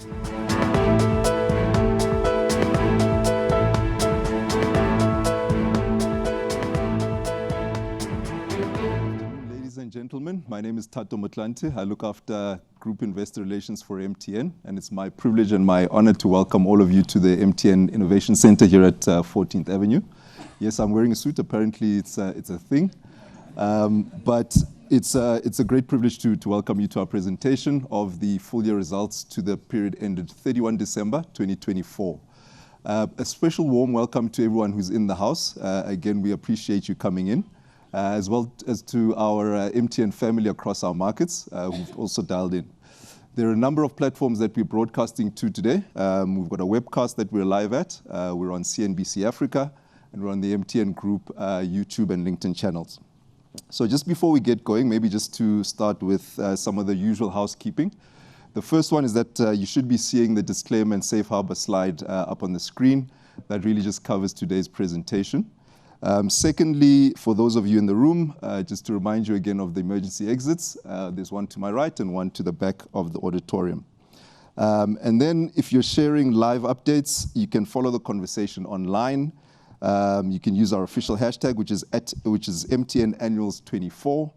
Ladies and gentlemen, my name is Tato Motlanthe. I look after Group Investor Relations for MTN, and it's my privilege and my honor to welcome all of you to the MTN Innovation Center here at 14th Avenue. Yes, I'm wearing a suit. Apparently, it's a thing. But it's a great privilege to welcome you to our presentation of the full year results to the period ended 31 December 2024. A special warm welcome to everyone who's in the house. Again, we appreciate you coming in, as well as to our MTN family across our markets who've also dialed in. There are a number of platforms that we're broadcasting to today. We've got a webcast that we're live at. We're on CNBC Africa, and we're on the MTN Group YouTube and LinkedIn channels. So just before we get going, maybe just to start with some of the usual housekeeping. The first one is that you should be seeing the disclaimer and safe harbor slide up on the screen. That really just covers today's presentation. Secondly, for those of you in the room, just to remind you again of the emergency exits. There's one to my right and one to the back of the auditorium. And then if you're sharing live updates, you can follow the conversation online. You can use our official hashtag, which is MTN Annuals 24,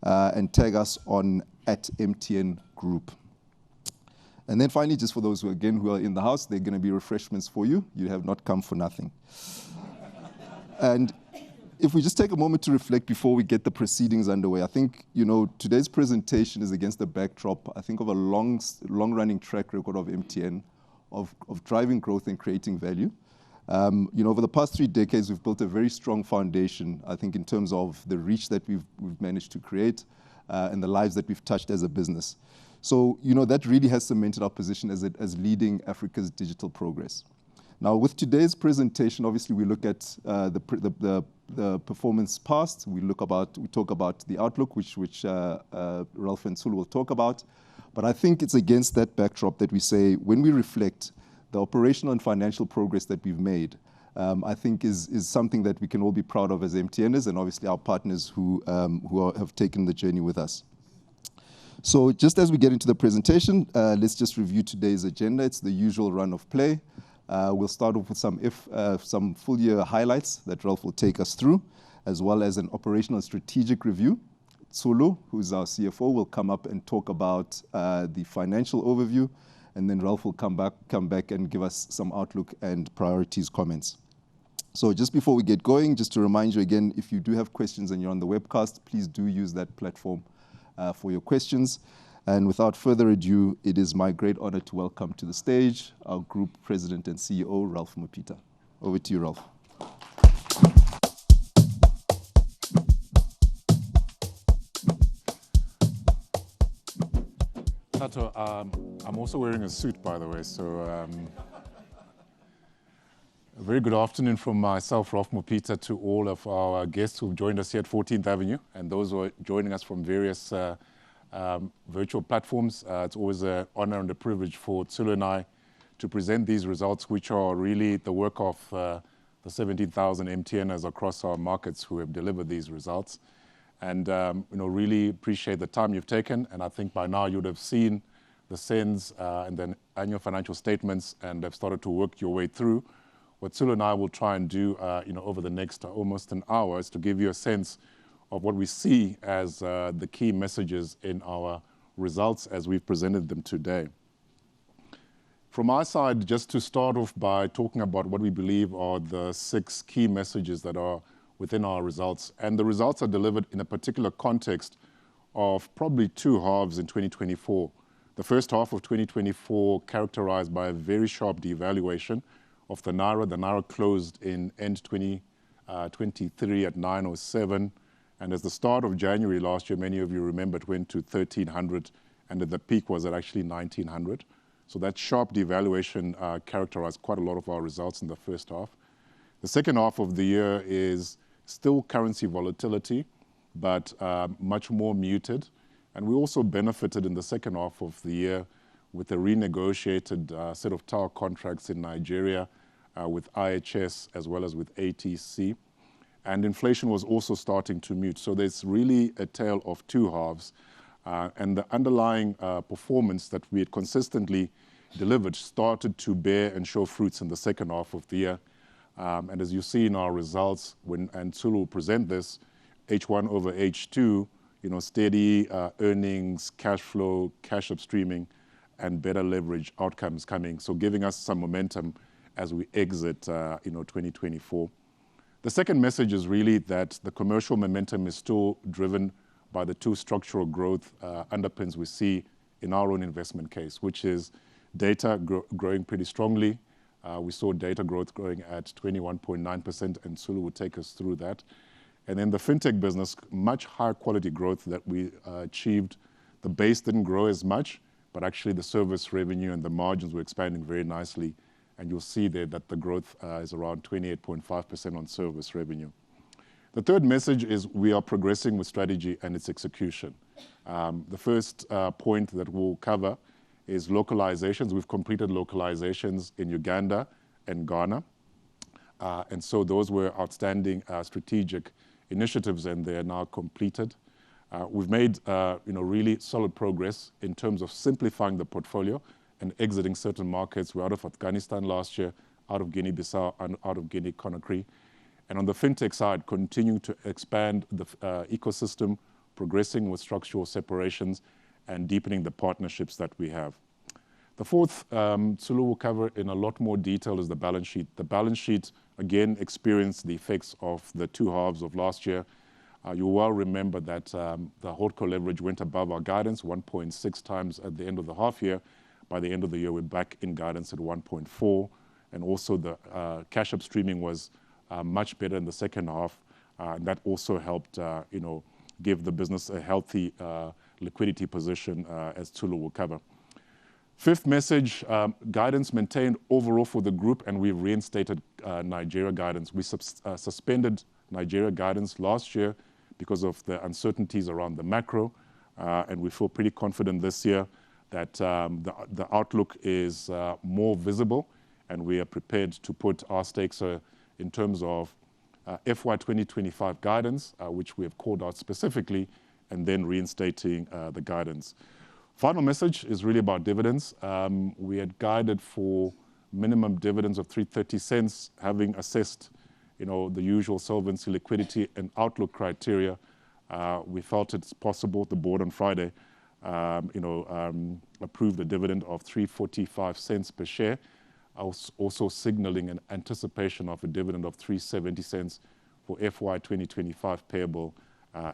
and tag us on @MTN Group. And then finally, just for those who are in the house, there are going to be refreshments for you. You have not come for nothing. And if we just take a moment to reflect before we get the proceedings underway, I think today's presentation is against the backdrop, I think, of a long-running track record of MTN of driving growth and creating value. Over the past 3 decades, we've built a very strong foundation, I think, in terms of the reach that we've managed to create and the lives that we've touched as a business. So, that really has cemented our position as leading Africa's digital progress. Now, with today's presentation, obviously, we look at the performance past. We talk about the outlook, which Ralph and Sulu will talk about. But I think it's against that backdrop that we say, when we reflect, the operational and financial progress that we've made, I think is something that we can all be proud of as MTNers, and obviously our partners who have taken the journey with us. So just as we get into the presentation, let's just review today's agenda. It's the usual run of play. We'll start off with some full year highlights that Ralph will take us through, as well as an operational strategic review. Sulu, who's our CFO, will come up and talk about the financial overview. And then Ralph will come back and give us some outlook and priorities comments. So just before we get going, just to remind you again, if you do have questions and you're on the webcast, please do use that platform for your questions. And without further ado, it is my great honor to welcome to the stage our Group President and CEO, Ralph Mupita. Over to you, Ralph. Tato, I'm also wearing a suit, by the way, so a very good afternoon from myself, Ralph Mupita, to all of our guests who've joined us here at 14th Avenue and those who are joining us from various virtual platforms. It's always an honor and a privilege for Tsulu and I to present these results, which are really the work of the 17,000 MTNers across our markets who have delivered these results. And really appreciate the time you've taken. And I think by now you'd have seen the SENS and then annual financial statements and have started to work your way through. What Sulu and I will try and do over the next almost an hour is to give you a sense of what we see as the key messages in our results as we've presented them today. From our side, just to start off by talking about what we believe are the 6 key messages that are within our results. And the results are delivered in a particular context of probably 2 halves in 2024. The first half of 2024 characterized by a very sharp devaluation of the Naira. The Naira closed in end 2023 at 907. And as the start of January last year, many of you remember it went to 1300 and at the peak was at actually 1900. So that sharp devaluation characterized quite a lot of our results in the first half. The second half of the year is still currency volatility, but much more muted. And we also benefited in the second half of the year with a renegotiated set of tower contracts in Nigeria with IHS as well as with ATC. And inflation was also starting to mute. So there's really a tale of 2 halves. And the underlying performance that we had consistently delivered started to bear and show fruits in the second half of the year. And as you see in our results, and Tsulu will present this, H1 over H2, steady earnings, cash flow, cash upstreaming, and better leverage outcomes coming. So giving us some momentum as we exit 2024. The second message is really that the commercial momentum is still driven by the two structural growth underpins we see in our own investment case, which is data growing pretty strongly. We saw data growth growing at 21.9%, and Tsulu will take us through that. And then the fintech business, much higher quality growth that we achieved. The base didn't grow as much, but actually the service revenue and the margins were expanding very nicely. And you'll see there that the growth is around 28.5% on service revenue. The third message is we are progressing with strategy and its execution. The first point that we'll cover is localizations. We've completed localizations in Uganda and Ghana. And so those were outstanding strategic initiatives, and they are now completed. We've made really solid progress in terms of simplifying the portfolio and exiting certain markets. We're out of Afghanistan last year, out of Guinea-Bissau, and out of Guinea-Conakry. And on the fintech side, continuing to expand the ecosystem, progressing with structural separations, and deepening the partnerships that we have. The fourth, Tsulu will cover in a lot more detail, is the balance sheet. The balance sheet, again, experienced the effects of the two halves of last year. You well remember that the holdco leverage went above our guidance, 1.6 times at the end of the half year. By the end of the year, we're back in guidance at 1.4. And also the cash upstreaming was much better in the second half. And that also helped give the business a healthy liquidity position, as Tsulu will cover. Fifth message, guidance maintained overall for the group, and we've reinstated Nigeria guidance. We suspended Nigeria guidance last year because of the uncertainties around the macro, and we feel pretty confident this year that the outlook is more visible, and we are prepared to put our stakes in terms of FY 2025 guidance, which we have called out specifically, and then reinstating the guidance. Final message is really about dividends. We had guided for minimum dividends of 330 cents, having assessed the usual solvency, liquidity, and outlook criteria. We felt it's possible. The board on Friday approved a dividend of 345 cents per share, also signaling an anticipation of a dividend of 370 cents for FY 2025 payable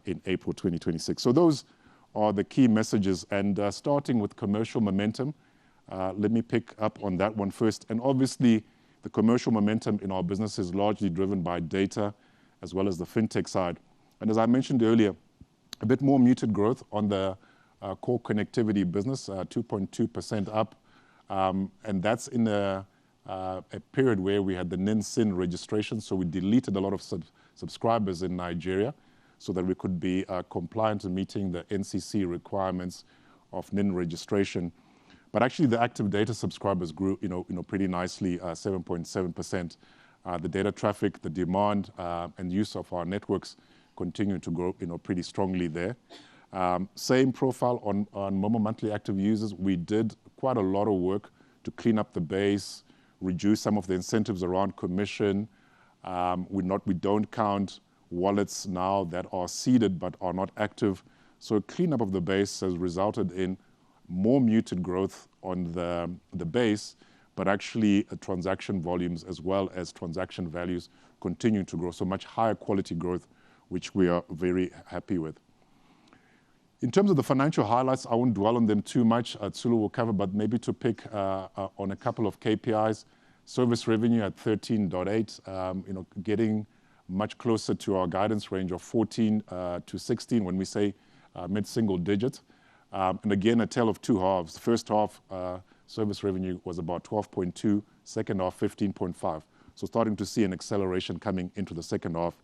in April 2026. So those are the key messages. And starting with commercial momentum, let me pick up on that one first. And obviously, the commercial momentum in our business is largely driven by data as well as the fintech side. And as I mentioned earlier, a bit more muted growth on the core connectivity business, 2.2% up. And that's in a period where we had the NIN-SIN registration. So we deleted a lot of subscribers in Nigeria so that we could be compliant in meeting the NCC requirements of NIN registration. But actually, the active data subscribers grew, pretty nicely, 7.7%. The data traffic, the demand, and use of our networks continue to grow, pretty strongly there. Same profile on Momo monthly active users. We did quite a lot of work to clean up the base, reduce some of the incentives around commission. We don't count wallets now that are seeded but are not active. So cleanup of the base has resulted in more muted growth on the base, but actually transaction volumes as well as transaction values continue to grow. So much higher quality growth, which we are very happy with. In terms of the financial highlights, I won't dwell on them too much. Tsulu will cover, but maybe to pick on a couple of KPIs. Service revenue at 13.8, getting much closer to our guidance range of 14 to 16 when we say mid-single digit. And again, a tale of two halves. The first half, service revenue was about 12.2, second half, 15.5. So starting to see an acceleration coming into the second half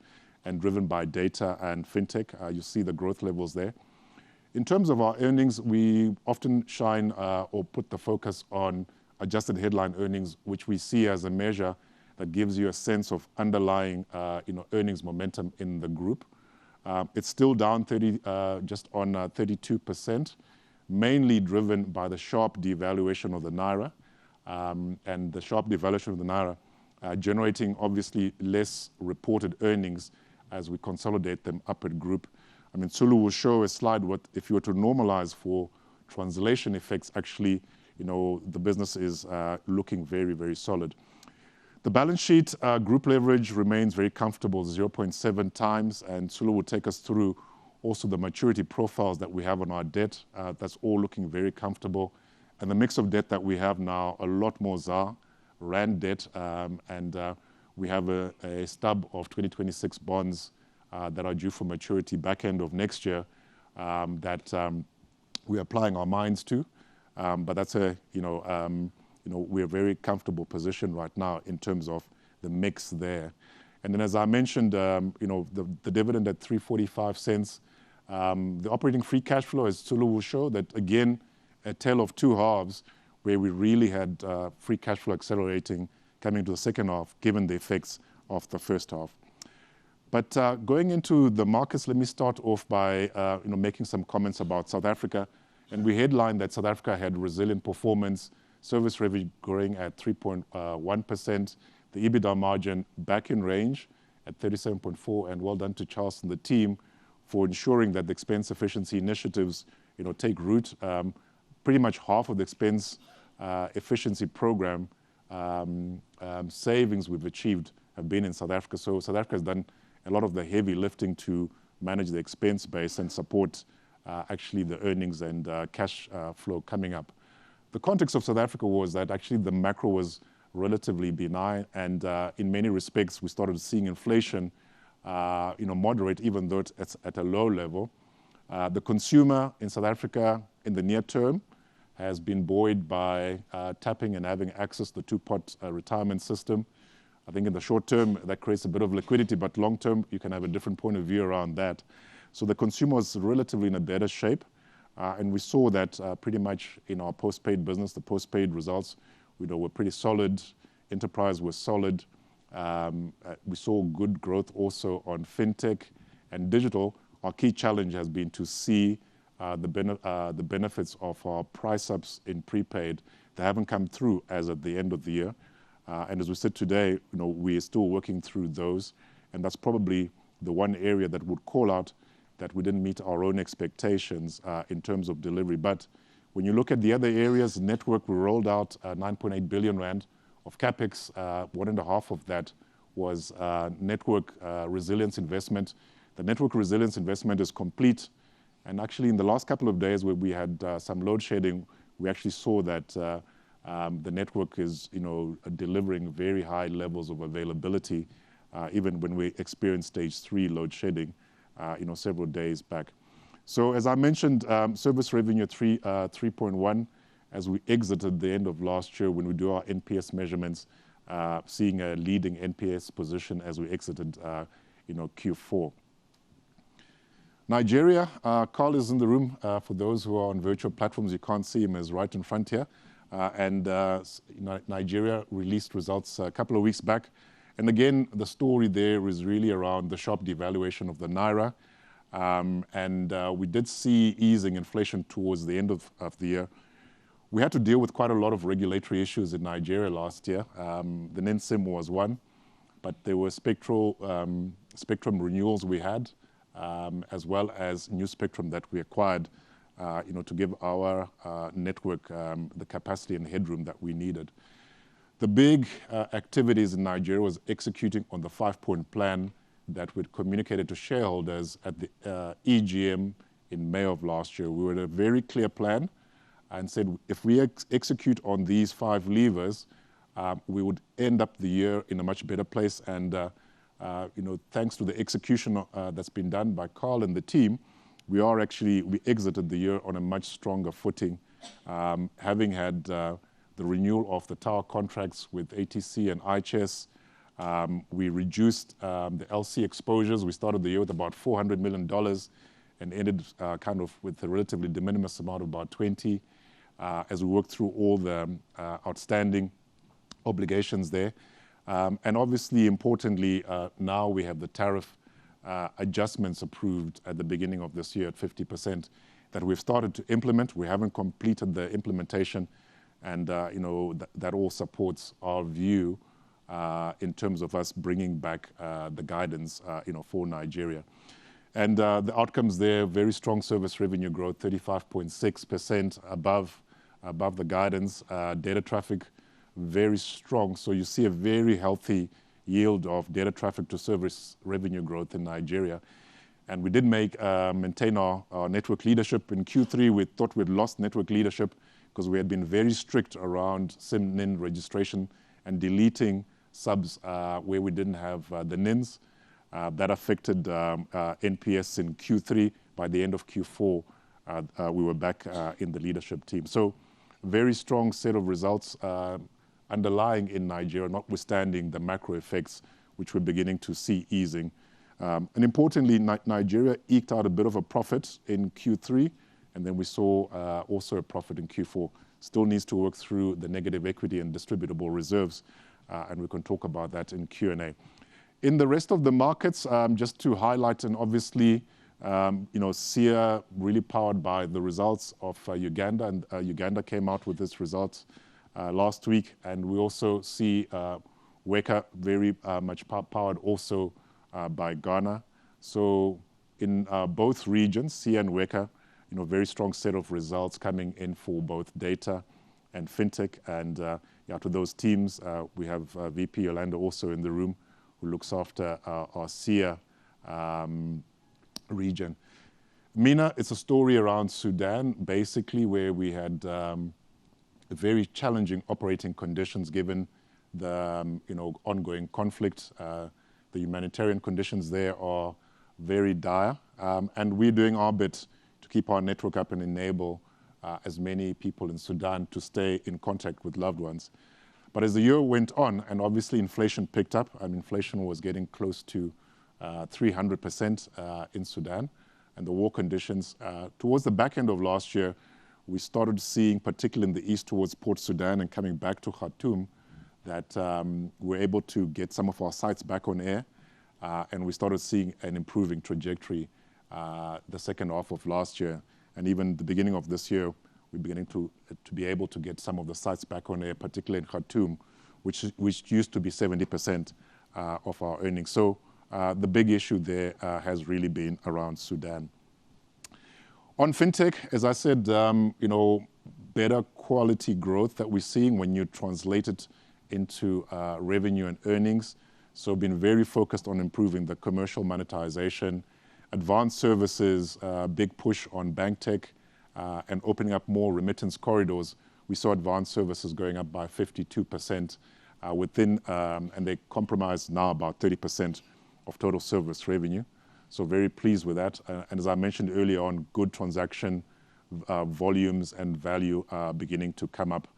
and driven by data and fintech. You see the growth levels there. In terms of our earnings, we often shine or put the focus on adjusted headline earnings, which we see as a measure that gives you a sense of underlying earnings momentum in the group. It's still down just on 32%, mainly driven by the sharp devaluation of the Naira, and the sharp devaluation of the Naira generating obviously less reported earnings as we consolidate them up at group. I mean, Sulu will show a slide what if you were to normalize for translation effects, actually, the business is looking very, very solid. The balance sheet group leverage remains very comfortable, 0.7 times, and Sulu will take us through also the maturity profiles that we have on our debt. That's all looking very comfortable. And the mix of debt that we have now, a lot more ZAR, Rand debt, and we have a stub of 2026 bonds that are due for maturity back end of next year that we're applying our minds to. But that's we're very comfortable position right now in terms of the mix there. And then, as I mentioned, the dividend at 345 cents, the operating free cash flow, as Sulu will show, that again, a tale of two halves, where we really had free cash flow accelerating coming to the second half, given the effects of the first half. But going into the markets, let me start off by making some comments about South Africa. And we headlined that South Africa had resilient performance, service revenue growing at 3.1%, the EBITDA margin back in range at 37.4%, and well done to Charles and the team for ensuring that the expense efficiency initiatives take root. Pretty much half of the expense efficiency program savings we've achieved have been in South Africa. So South Africa has done a lot of the heavy lifting to manage the expense base and support actually the earnings and cash flow coming up. The context of South Africa was that actually the macro was relatively benign, and in many respects we started seeing inflation moderate, even though it's at a low level. The consumer in South Africa in the near term has been buoyed by tapping and having access to the two-pot retirement system. I think in the short term that creates a bit of liquidity, but long term you can have a different point of view around that. So the consumer was relatively in a better shape, and we saw that pretty much in our postpaid business. The postpaid results were pretty solid. Enterprise was solid. We saw good growth also on fintech and digital. Our key challenge has been to see the benefits of our price ups in prepaid. They haven't come through as at the end of the year. And as we said today, we're still working through those. And that's probably the one area that would call out that we didn't meet our own expectations in terms of delivery. But when you look at the other areas, network, we rolled out 9.8 billion Rand of CapEx. 1.5 of that was network resilience investment. The network resilience investment is complete. And actually in the last couple of days where we had some load shedding, we actually saw that the network is delivering very high levels of availability, even when we experienced stage 3 load shedding several days back. So as I mentioned, service revenue 3.1 as we exited the end of last year when we do our NPS measurements, seeing a leading NPS position as we exited Q4. Nigeria, Carl is in the room. For those who are on virtual platforms, you can't see him, is right in front here. And Nigeria released results a couple of weeks back. And again, the story there is really around the sharp devaluation of the Naira. And we did see easing inflation towards the end of the year. We had to deal with quite a lot of regulatory issues in Nigeria last year. The NINSIM was one, but there were spectrum renewals we had, as well as new spectrum that we acquired, to give our network the capacity and headroom that we needed. The big activities in Nigeria was executing on the 5-point plan that we'd communicated to shareholders at the EGM in May of last year. We had a very clear plan and said if we execute on these 5 levers, we would end up the year in a much better place. And thanks to the execution that's been done by Carl and the team, we exited the year on a much stronger footing, having had the renewal of the tower contracts with ATC and IHS. We reduced the LC exposures. We started the year with about $400 million and ended kind of with a relatively de minimis amount of about 20 as we worked through all the outstanding obligations there. And obviously, importantly, now we have the tariff adjustments approved at the beginning of this year at 50%. that we've started to implement. We haven't completed the implementation, and that all supports our view in terms of us bringing back the guidance for Nigeria. And the outcomes there, very strong service revenue growth, 35.6% above the guidance. Data traffic, very strong. So you see a very healthy yield of data traffic to service revenue growth in Nigeria. And we did maintain our network leadership. In Q3, we thought we'd lost network leadership because we had been very strict around SIM NIN registration and deleting subs where we didn't have the NINs. That affected NPS in Q3. By the end of Q4, we were back in the leadership team. So very strong set of results underlying in Nigeria, notwithstanding the macro effects, which we're beginning to see easing. And importantly, Nigeria eked out a bit of a profit in Q3, and then we saw also a profit in Q4. Still needs to work through the negative equity and distributable reserves, and we can talk about that in Q&A. In the rest of the markets, just to highlight, and obviously, SIA really powered by the results of Uganda, and Uganda came out with its results last week, and we also see Weka very much powered also by Ghana. So in both regions, SIA and Weka, very strong set of results coming in for both data and fintech. And to those teams, we have VP Yolanda also in the room, who looks after our SIA region. MENA, it's a story around Sudan, basically, where we had very challenging operating conditions given the ongoing conflict. The humanitarian conditions there are very dire, and we're doing our bit to keep our network up and enable as many people in Sudan to stay in contact with loved ones. But as the year went on, and obviously inflation picked up, and inflation was getting close to 300% in Sudan, and the war conditions, towards the back end of last year, we started seeing, particularly in the east towards Port Sudan and coming back to Khartoum, that we're able to get some of our sites back on air, and we started seeing an improving trajectory the second half of last year. And even the beginning of this year, we're beginning to be able to get some of the sites back on air, particularly in Khartoum, which used to be 70% of our earnings. So the big issue there has really been around Sudan. On fintech, as I said, better quality growth that we're seeing when you translate it into revenue and earnings. So been very focused on improving the commercial monetization, advanced services, big push on bank tech, and opening up more remittance corridors. We saw advanced services going up by 52% and they comprise now about 30% of total service revenue. So very pleased with that. And as I mentioned earlier on, good transaction volumes and value beginning to come up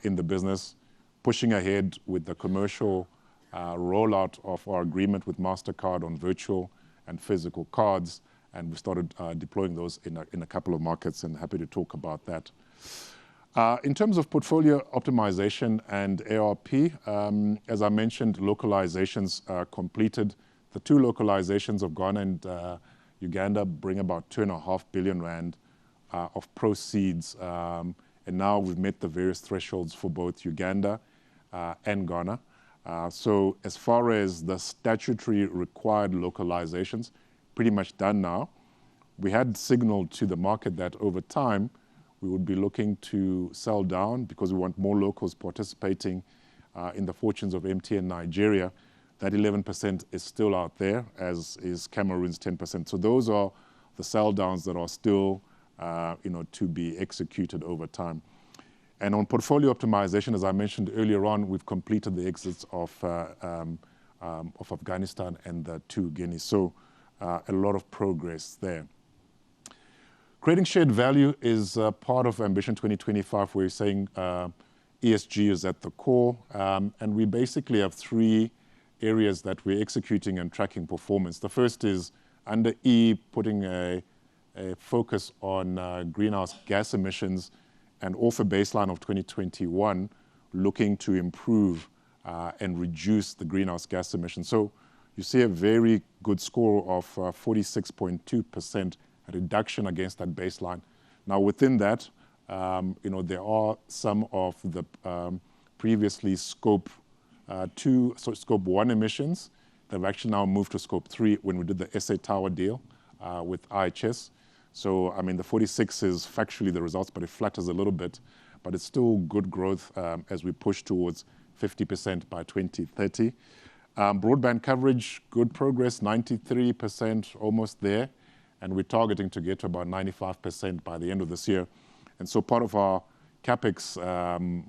in the business. Pushing ahead with the commercial rollout of our agreement with MasterCard on virtual and physical cards. And we started deploying those in a couple of markets, and happy to talk about that. In terms of portfolio optimization and ARP, as I mentioned, localizations completed. The two localizations of Ghana and Uganda bring about 2.5 billion rand of proceeds. And now we've met the various thresholds for both Uganda and Ghana. So as far as the statutory required localizations, pretty much done now. We had signaled to the market that over time we would be looking to sell down because we want more locals participating in the fortunes of MTN Nigeria. That 11% is still out there, as is Cameroon's 10%. So those are the sell downs that are still to be executed over time. And on portfolio optimization, as I mentioned earlier on, we've completed the exits of Afghanistan and the two Guineas. So a lot of progress there. Creating shared value is part of Ambition 2025, where we're saying ESG is at the core. And we basically have three areas that we're executing and tracking performance. The first is under E, putting a focus on greenhouse gas emissions, and off a baseline of 2021, looking to improve and reduce the greenhouse gas emissions. So you see a very good score of 46.2% reduction against that baseline. Now, within that, there are some of the previously Scope 1 emissions that have actually now moved to Scope 3 when we did the SA Tower deal with IHS. So, I mean, the 46 is factually the results, but it flatters a little bit. But it's still good growth as we push towards 50% by 2030. Broadband coverage, good progress, 93%, almost there. And we're targeting to get to about 95% by the end of this year. And so part of our CapEx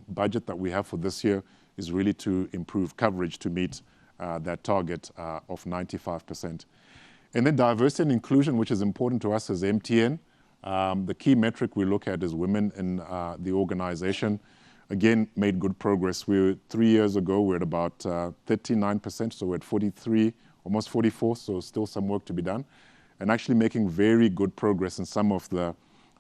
budget that we have for this year is really to improve coverage to meet that target of 95%. And then diversity and inclusion, which is important to us as MTN. The key metric we look at is women in the organization. Again, made good progress. 3 years ago, we were at about 39%, so we're at 43, almost 44, so still some work to be done. And actually making very good progress in some of the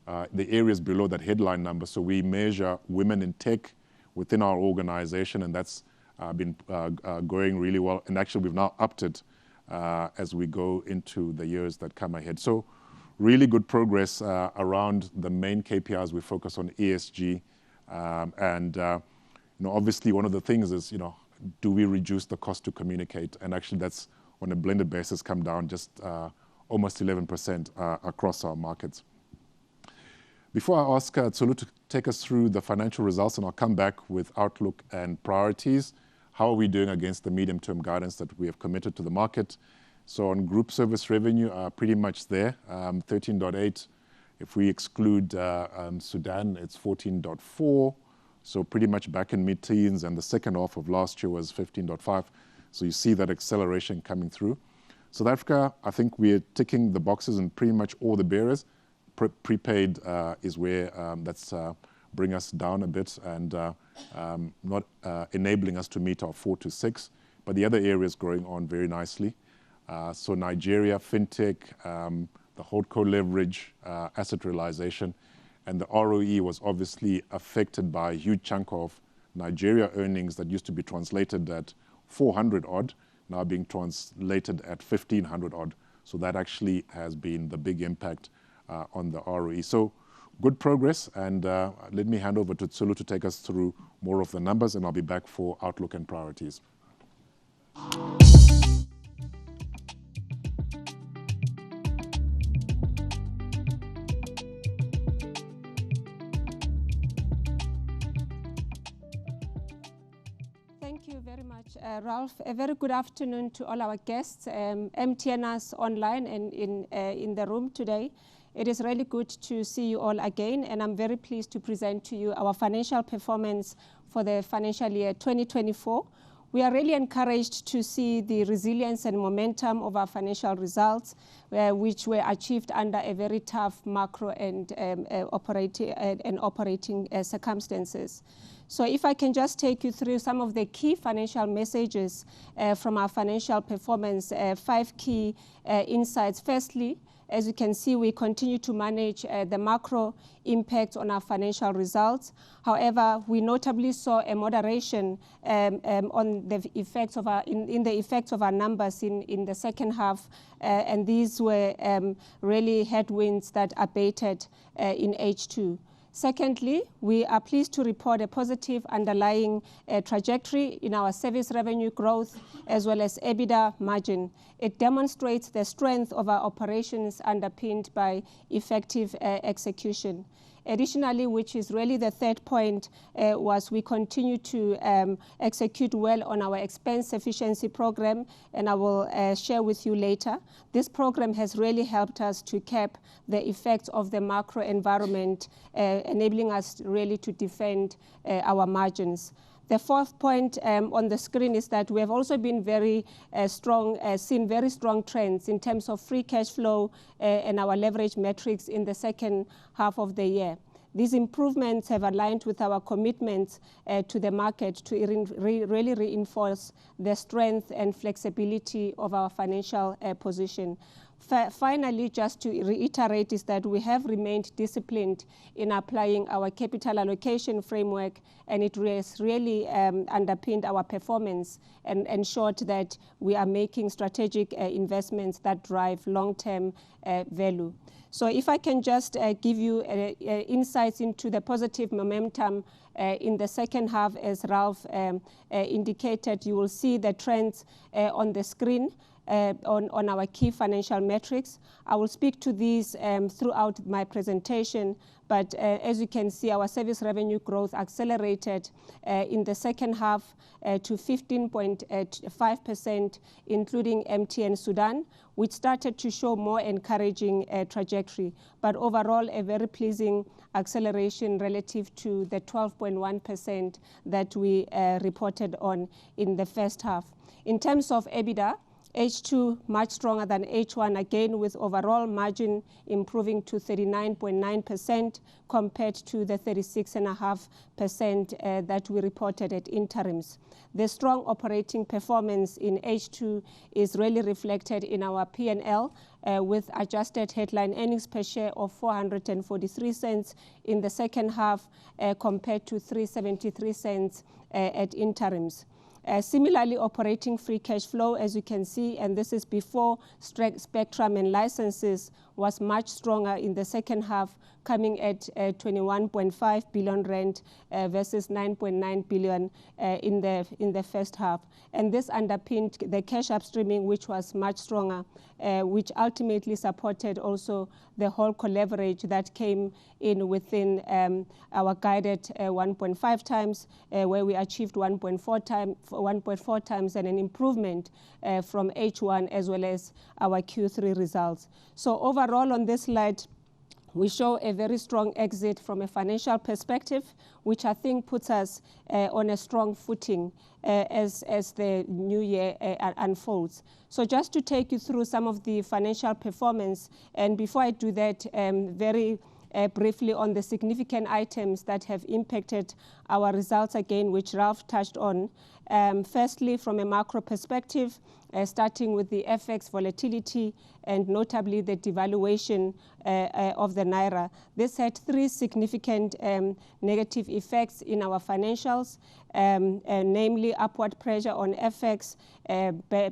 areas below that headline number. So we measure women in tech within our organization, and that's been going really well. And actually, we've now upped it as we go into the years that come ahead. So really good progress around the main KPIs. We focus on ESG. Obviously, one of the things is, do we reduce the cost to communicate? And actually, that's on a blended basis come down just almost 11% across our markets. Before I ask Tsulu to take us through the financial results, and I'll come back with outlook and priorities, how are we doing against the medium-term guidance that we have committed to the market? So on group service revenue, pretty much there, 13.8. If we exclude Sudan, it's 14.4. So pretty much back in mid-teens, and the second half of last year was 15.5. So you see that acceleration coming through. South Africa, I think we're ticking the boxes in pretty much all the barriers. Prepaid is where that's bring us down a bit and not enabling us to meet our 4 to 6. But the other areas growing on very nicely. So Nigeria, fintech, the holdco leverage, asset realization, and the ROE was obviously affected by a huge chunk of Nigeria earnings that used to be translated at 400 odd, now being translated at 1500 odd. So that actually has been the big impact on the ROE. So good progress, and let me hand over to Tsulu to take us through more of the numbers, and I'll be back for outlook and priorities. Thank you very much, Ralph. A very good afternoon to all our guests, MTNers online and in the room today. It is really good to see you all again, and I'm very pleased to present to you our financial performance for the financial year 2024. We are really encouraged to see the resilience and momentum of our financial results, which were achieved under a very tough macro and operating circumstances. So if I can just take you through some of the key financial messages from our financial performance, 5 key insights. Firstly, as you can see, we continue to manage the macro impact on our financial results. However, we notably saw a moderation on the effects of in the effects of our numbers in the second half, and these were really headwinds that abated in H2. Secondly, we are pleased to report a positive underlying trajectory in our service revenue growth as well as EBITDA margin. It demonstrates the strength of our operations underpinned by effective execution. Additionally, which is really the third point, was we continue to execute well on our expense efficiency program, and I will share with you later. This program has really helped us to cap the effects of the macro environment, enabling us really to defend our margins. The fourth point on the screen is that we have also been very seen very strong trends in terms of free cash flow and our leverage metrics in the second half of the year. These improvements have aligned with our commitments to the market to really reinforce the strength and flexibility of our financial position. Finally, just to reiterate, is that we have remained disciplined in applying our capital allocation framework, and it has really underpinned our performance and ensured that we are making strategic investments that drive long-term value. So if I can just give you insights into the positive momentum in the second half, as Ralph indicated, you will see the trends on the screen. On our key financial metrics. I will speak to these throughout my presentation, but as you can see, our service revenue growth accelerated in the second half to 15.5%, including MTN Sudan, which started to show more encouraging trajectory, but overall a very pleasing acceleration relative to the 12.1% that we reported on in the first half. In terms of EBITDA, H2 much stronger than H1, again with overall margin improving to 39.9% compared to the 36.5% that we reported at interims. The strong operating performance in H2 is really reflected in our P&L with adjusted headline earnings per share of 443 cents in the second half compared to 373 cents at interims. Similarly, operating free cash flow, as you can see, and this is before spectrum and licenses, was much stronger in the second half, coming at 21.5 billion rand versus 9.9 billion in the first half. And this underpinned the cash upstreaming, which was much stronger, which ultimately supported also the whole leverage that came in within our guided 1.5 times, where we achieved 1.4 times, and an improvement from H1 as well as our Q3 results. So overall on this slide, we show a very strong exit from a financial perspective, which I think puts us on a strong footing as the new year unfolds. So just to take you through some of the financial performance, and before I do that, very briefly on the significant items that have impacted our results again, which Ralph touched on. Firstly, from a macro perspective, starting with the FX volatility and notably the devaluation of the Naira. This had three significant negative effects in our financials, namely upward pressure on FX,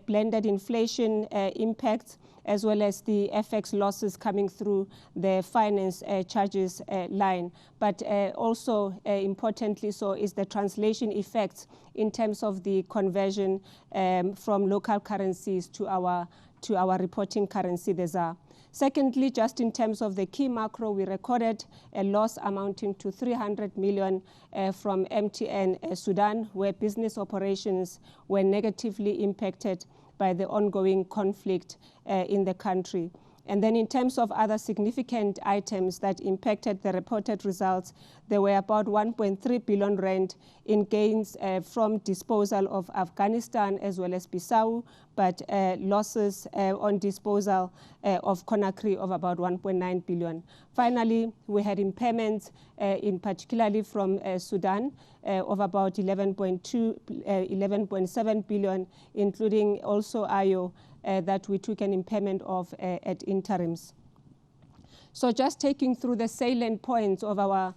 blended inflation impacts, as well as the FX losses coming through the finance charges line. But also importantly so is the translation effects in terms of the conversion from local currencies to our reporting currency, the ZAR. Secondly, just in terms of the key macro, we recorded a loss amounting to 300 million from MTN Sudan, where business operations were negatively impacted by the ongoing conflict in the country. And then in terms of other significant items that impacted the reported results, there were about 1.3 billion rand in gains from disposal of Afghanistan as well as Bissau, but losses on disposal of Conakry of about 1.9 billion. Finally, we had impairments in particularly from Sudan of about 11.7 billion, including also Ayo, that we took an impairment of at interims. So just taking through the salient points of our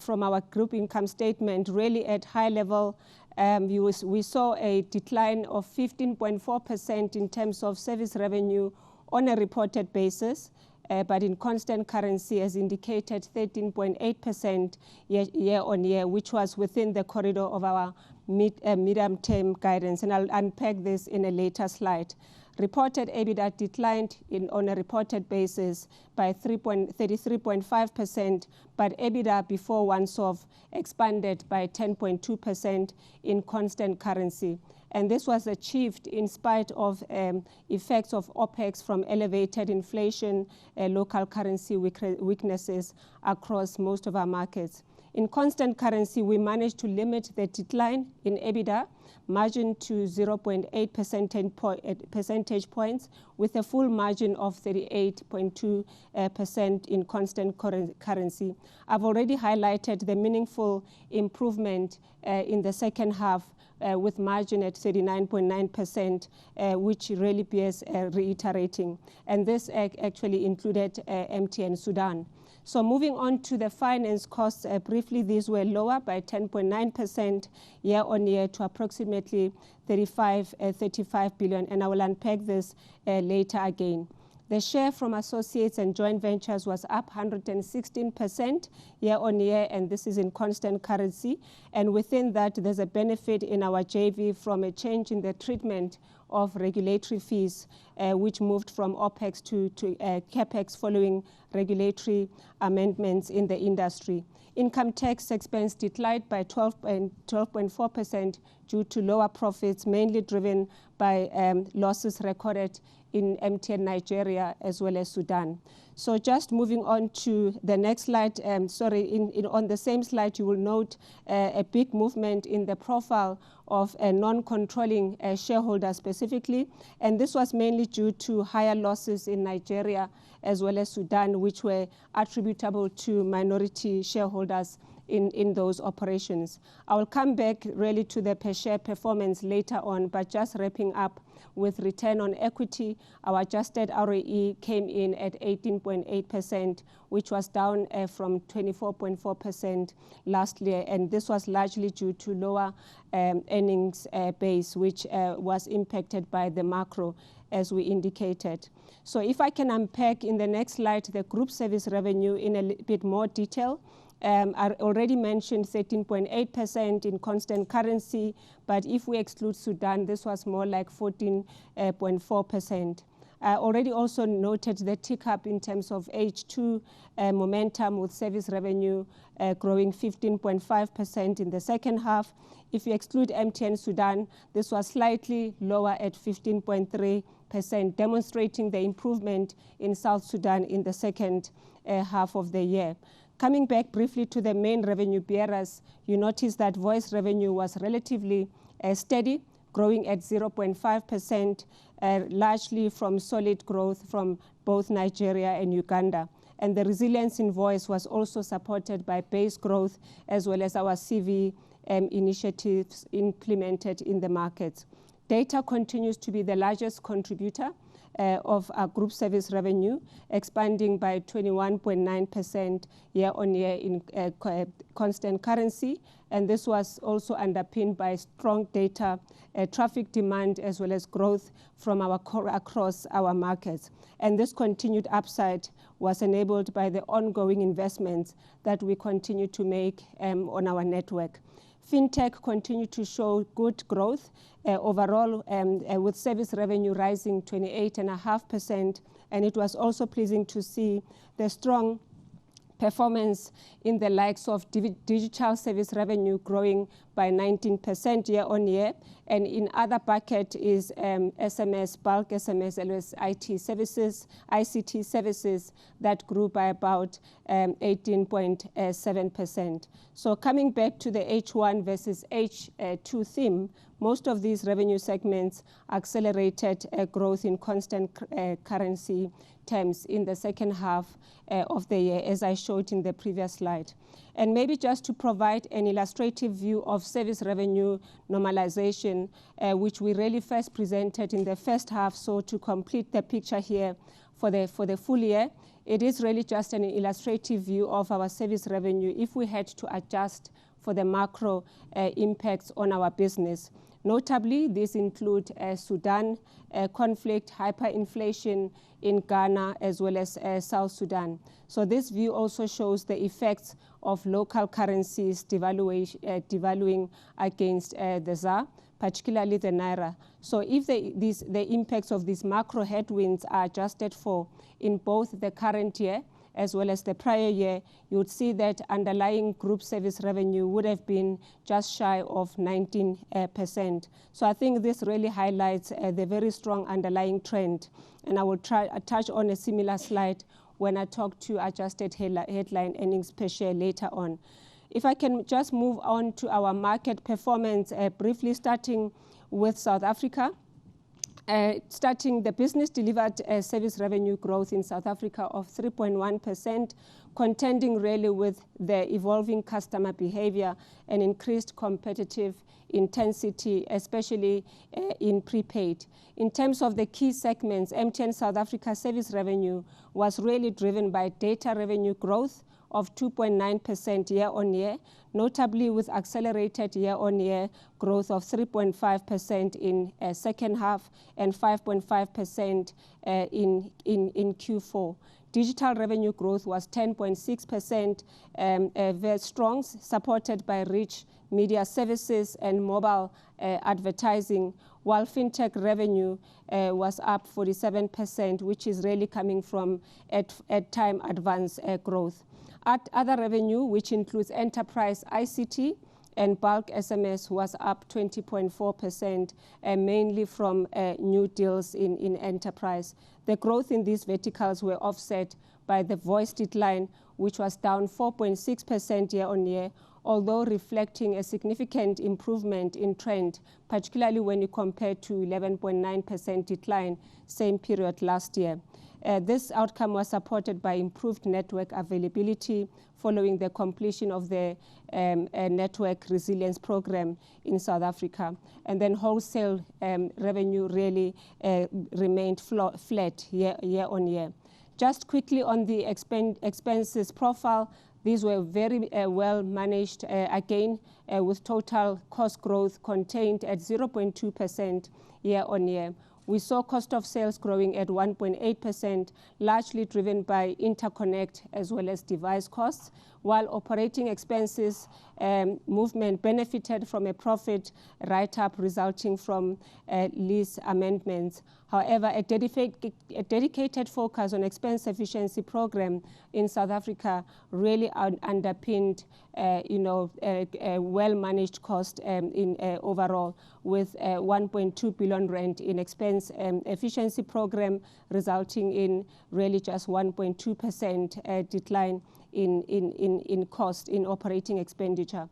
from our group income statement, really at high level, we saw a decline of 15.4% in terms of service revenue on a reported basis, but in constant currency, as indicated, 13.8% year on year, which was within the corridor of our medium-term guidance. And I'll unpack this in a later slide. Reported EBITDA declined on a reported basis by 33.5%, but EBITDA before one-off expanded by 10.2% in constant currency. And this was achieved in spite of effects of OPEX from elevated inflation, local currency weaknesses across most of our markets. In constant currency, we managed to limit the decline in EBITDA margin to 0.8 percentage points, with a full margin of 38.2% in constant currency. I've already highlighted the meaningful improvement in the second half with margin at 39.9%, which really bears reiterating. And this actually included MTN Sudan. So moving on to the finance costs, briefly, these were lower by 10.9% year-on-year to approximately 35 billion, and I will unpack this later again. The share from associates and joint ventures was up 116% year-on-year, and this is in constant currency. And within that, there's a benefit in our JV from a change in the treatment of regulatory fees, which moved from OPEX to CAPEX following regulatory amendments in the industry. Income tax expense declined by 12.4% due to lower profits, mainly driven by losses recorded in MTN Nigeria as well as Sudan. So just moving on to the next slide, on the same slide, you will note a big movement in the profile of a non-controlling shareholder specifically, and this was mainly due to higher losses in Nigeria as well as Sudan, which were attributable to minority shareholders in those operations. I will come back really to the per share performance later on, but just wrapping up with return on equity, our adjusted ROE came in at 18.8%, which was down from 24.4% last year, and this was largely due to lower earnings base, which was impacted by the macro, as we indicated. So if I can unpack in the next slide the group service revenue in a bit more detail. I already mentioned 13.8% in constant currency, but if we exclude Sudan, this was more like 14.4%. I already also noted the tick up in terms of H2 momentum, with service revenue growing 15.5% in the second half. If you exclude MTN Sudan, this was slightly lower at 15.3%, demonstrating the improvement in South Sudan in the second half of the year. Coming back briefly to the main revenue bearers, you notice that voice revenue was relatively steady, growing at 0.5%, largely from solid growth from both Nigeria and Uganda. And the resilience in voice was also supported by base growth as well as our CV initiatives implemented in the markets. Data continues to be the largest contributor of our group service revenue, expanding by 21.9% year-on-year in constant currency. And this was also underpinned by strong data traffic demand as well as growth from our core across our markets. And this continued upside was enabled by the ongoing investments that we continue to make on our network. FinTech continued to show good growth overall, with service revenue rising 28.5%, and it was also pleasing to see the strong performance in the likes of digital service revenue growing by 19% year-on-year, and in other bucket is SMS, bulk SMS, as IT services, ICT services that grew by about 18.7%. So coming back to the H1 versus H2 theme, most of these revenue segments accelerated growth in constant currency terms in the second half of the year, as I showed in the previous slide. And maybe just to provide an illustrative view of service revenue normalization, which we really first presented in the first half, so to complete the picture here for the full year, it is really just an illustrative view of our service revenue if we had to adjust for the macro impacts on our business. Notably, these include Sudan conflict, hyperinflation in Ghana, as well as South Sudan. So this view also shows the effects of local currencies devaluing against the ZAR, particularly the Naira. So if the impacts of these macro headwinds are adjusted for in both the current year as well as the prior year, you would see that underlying group service revenue would have been just shy of 19%. So I think this really highlights the very strong underlying trend. And I will touch on a similar slide when I talk to adjusted headline earnings per share later on. If I can just move on to our market performance briefly, starting with South Africa. Starting, the business delivered service revenue growth in South Africa of 3.1%, contending really with the evolving customer behavior and increased competitive intensity, especially in prepaid. In terms of the key segments, MTN South Africa service revenue was really driven by data revenue growth of 2.9% year-on-year, notably with accelerated year-on-year growth of 3.5% in second half and 5.5% in Q4. Digital revenue growth was 10.6%, very strong, supported by rich media services and mobile advertising, while fintech revenue was up 47%, which is really coming from at time advance growth. Other revenue, which includes enterprise ICT and bulk SMS, was up 20.4%, mainly from new deals in enterprise. The growth in these verticals were offset by the voice decline, which was down 4.6% year-on-year, although reflecting a significant improvement in trend, particularly when you compare to 11.9% decline same period last year. This outcome was supported by improved network availability following the completion of the network resilience program in South Africa. And then wholesale revenue really remained flat year on year. Just quickly on the expenses profile, these were very well managed, again, with total cost growth contained at 0.2% year on year. We saw cost of sales growing at 1.8%, largely driven by interconnect as well as device costs, while operating expenses movement benefited from a profit write-up resulting from lease amendments. However, a dedicated focus on expense efficiency program in South Africa really underpinned well-managed cost in overall, with 1.2 billion rand in expense efficiency program, resulting in really just 1.2% decline in cost in operating expenditure.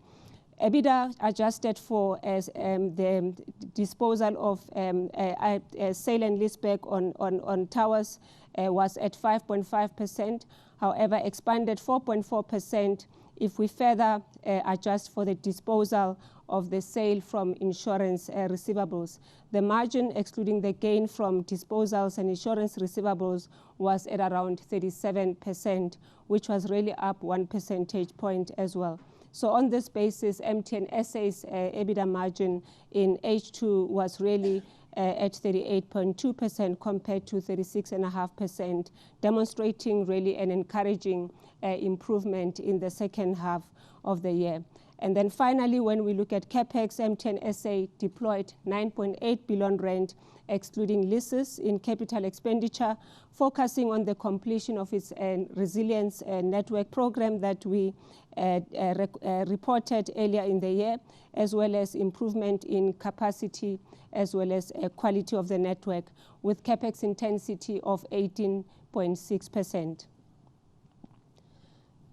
EBITDA adjusted for the disposal of sale and leaseback on towers was at 5.5%, however expanded 4.4% if we further adjust for the disposal of the sale from insurance receivables. The margin, excluding the gain from disposals and insurance receivables, was at around 37%, which was really up 1 percentage point as well. So on this basis, MTN SA's EBITDA margin in H2 was really at 38.2% compared to 36.5%, demonstrating really an encouraging improvement in the second half of the year. And then finally, when we look at CapEx, MTN SA deployed 9.8 billion rand, excluding leases, in capital expenditure, focusing on the completion of its resilience network program that we reported earlier in the year, as well as improvement in capacity, as well as quality of the network, with CapEx intensity of 18.6%.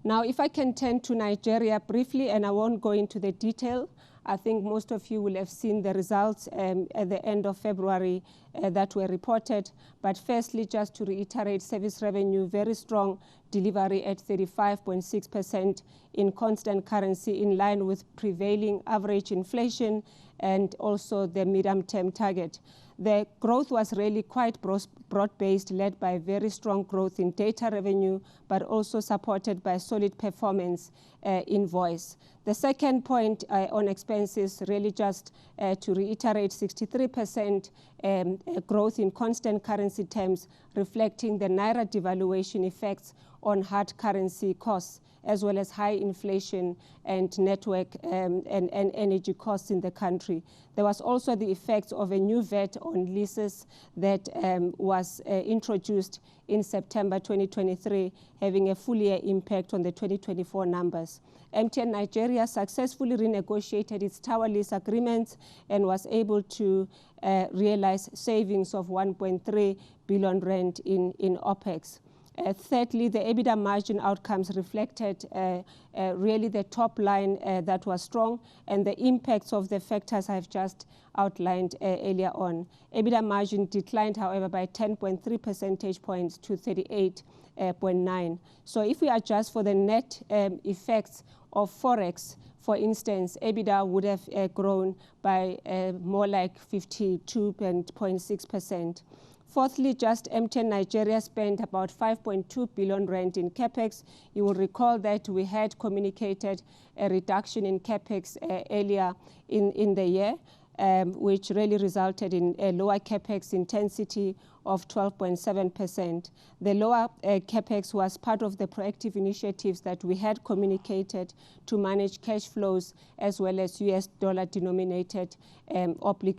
Now, if I can turn to Nigeria briefly, and I won't go into the detail. I think most of you will have seen the results at the end of February that were reported. But firstly, just to reiterate, service revenue, very strong delivery at 35.6% in constant currency, in line with prevailing average inflation and also the medium-term target. The growth was really quite broad-based, led by very strong growth in data revenue, but also supported by solid performance in voice. The second point on expenses, really just to reiterate, 63% growth in constant currency terms, reflecting the Naira devaluation effects on hard currency costs, as well as high inflation and network and energy costs in the country. There was also the effects of a new VAT on leases that was introduced in September 2023, having a full year impact on the 2024 numbers. MTN Nigeria successfully renegotiated its tower lease agreements and was able to realize savings of 1.3 billion rand in OPEX. Thirdly, the EBITDA margin outcomes reflected really the top line that was strong and the impacts of the factors I've just outlined earlier on. EBITDA margin declined, however, by 10.3 percentage points to 38.9. So if we adjust for the net effects of Forex, for instance, EBITDA would have grown by more like 52.6%. Fourthly, just MTN Nigeria spent about 5.2 billion rand in capex. You will recall that we had communicated a reduction in capex earlier in the year, which really resulted in a lower capex intensity of 12.7%. The lower capex was part of the proactive initiatives that we had communicated to manage cash flows as well as US dollar denominated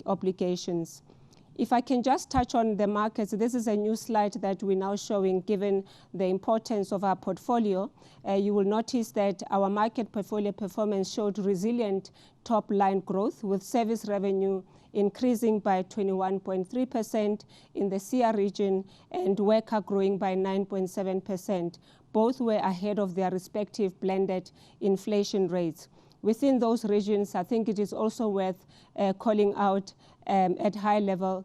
obligations. If I can just touch on the markets, this is a new slide that we're now showing given the importance of our portfolio. You will notice that our market portfolio performance showed resilient top-line growth with service revenue increasing by 21.3% in the SIA region and WECA growing by 9.7%. Both were ahead of their respective blended inflation rates. Within those regions, I think it is also worth calling out at high level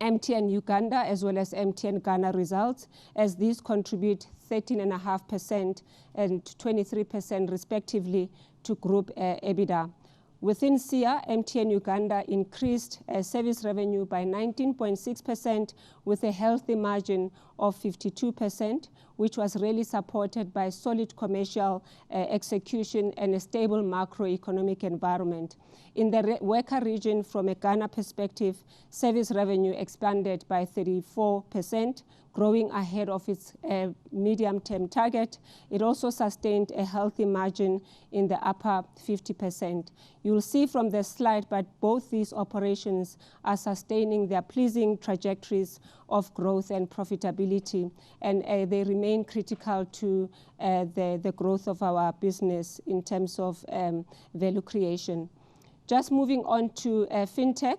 MTN Uganda as well as MTN Ghana results, as these contribute 13.5% and 23% respectively to group EBITDA. Within SIA, MTN Uganda increased service revenue by 19.6% with a healthy margin of 52%, which was really supported by solid commercial execution and a stable macroeconomic environment. In the WECA region, from a Ghana perspective, service revenue expanded by 34%, growing ahead of its medium-term target. It also sustained a healthy margin in the upper 50%. You'll see from the slide, but both these operations are sustaining their pleasing trajectories of growth and profitability, and they remain critical to the growth of our business in terms of value creation. Just moving on to fintech.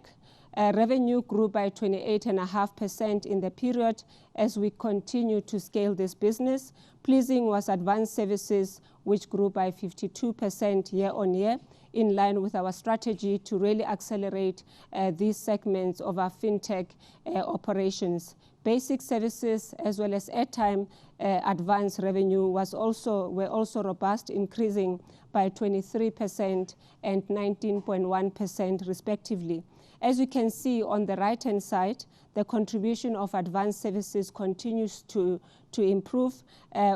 Revenue grew by 28.5% in the period as we continue to scale this business. Pleasing was advanced services, which grew by 52% year on year, in line with our strategy to really accelerate these segments of our fintech operations. Basic services as well as airtime advance revenue were also robust, increasing by 23% and 19.1% respectively. As you can see on the right-hand side, the contribution of advanced services continues to improve,